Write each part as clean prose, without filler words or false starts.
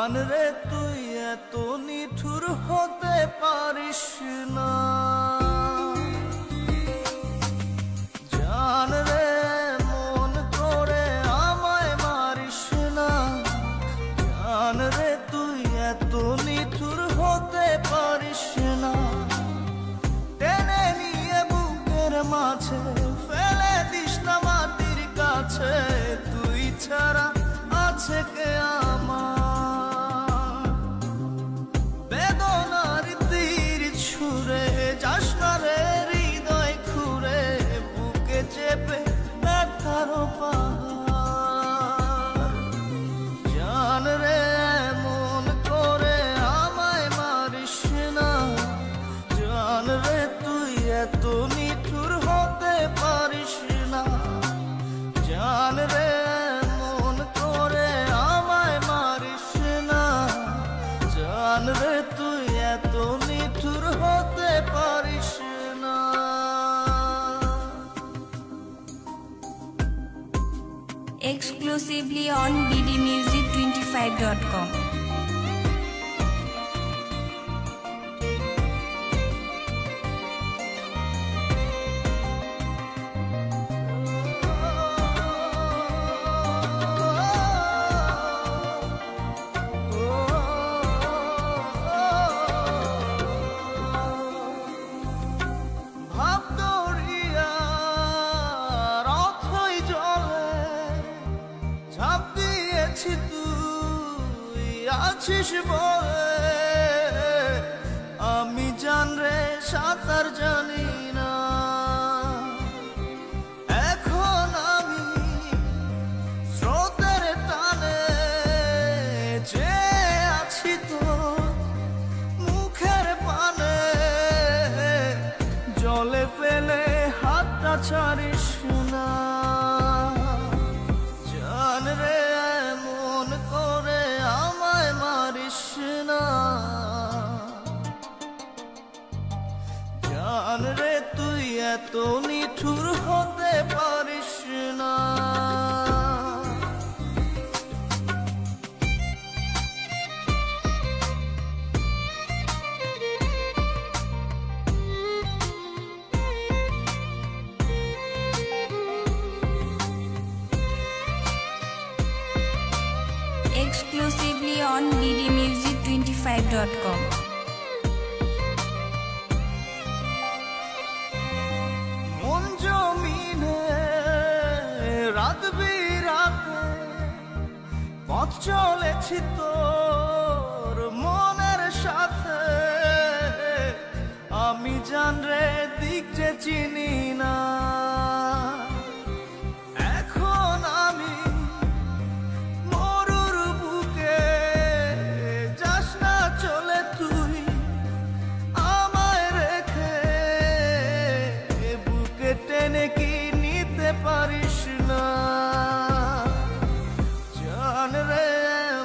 জান রে তুই এত নিঠুর হতে পারিস না, জান রে মন করে আমায় মারিস না, জান রে তুই এত নিঠুর হতে পারিস না। টেনে নিয়ে বুকের মাঝে ফেলে দিস না মাটির কাছে, তুই ছাড়া আছে কে আমার। বেদনার তীর ছুঁড়ে যাস না রে হৃদয় খুঁড়ে, বুকে চেপে ব্যথার পাহাড়। জান রে মন করে আমায় মারিস না, জান রে তুই এত নিঠুর হতে পারিস না, জান রে মন করে আমায় মারিস না, জান রে তুই এত নিঠুর হতে পারিস না। Exclusively on ddmusic25.com. আছিস বলে আমি জান রে সাঁতার জানি না, এখন আমি স্রোতের টানে যে আছি তো মুখের পানে, জলে ফেলে হাতটা ছাড়িস না, জান রে মন করে আমায় মারিস না, জান রে তুই এত নিঠুর হতে পারিস না। Exclusively on ddmusic25.com. মন জমিনে রাত বিরাতে পথ চলেছি তোর মনের সাথে, আমি জান রে দিক যে চিনি না, এখন আমি চলে তুই আমায় রেখে, বুকে টেনে কি নিতে পারিস না, জান রে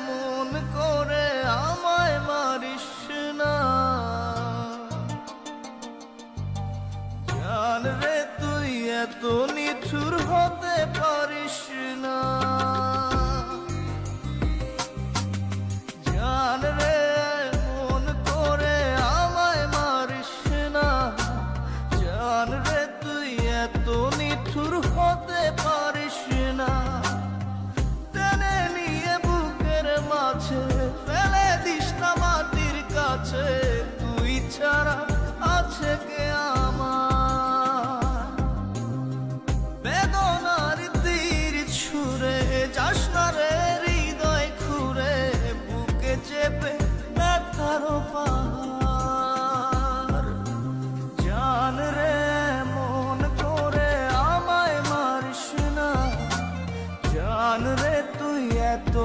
মন করে আমায় মারিস না, জান রে তুই এত নিঠুর হতে পারিস না, জান রে মন করে আমায় মারিস না, জান রে তুই এত নিঠুর হতে পারিস না। টেনে নিয়ে বুকের মাঝে ফেলে দিস না মাটির কাছে, তুই ছাড়া আছে কে আমার। বেদনার তীর ছুঁড়ে যাস না রে হৃদয় খুঁড়ে, বুকে চেপে ব্যথার পাহাড়। জান রে মন করে আমায় মারিস না, জান রে তুই এত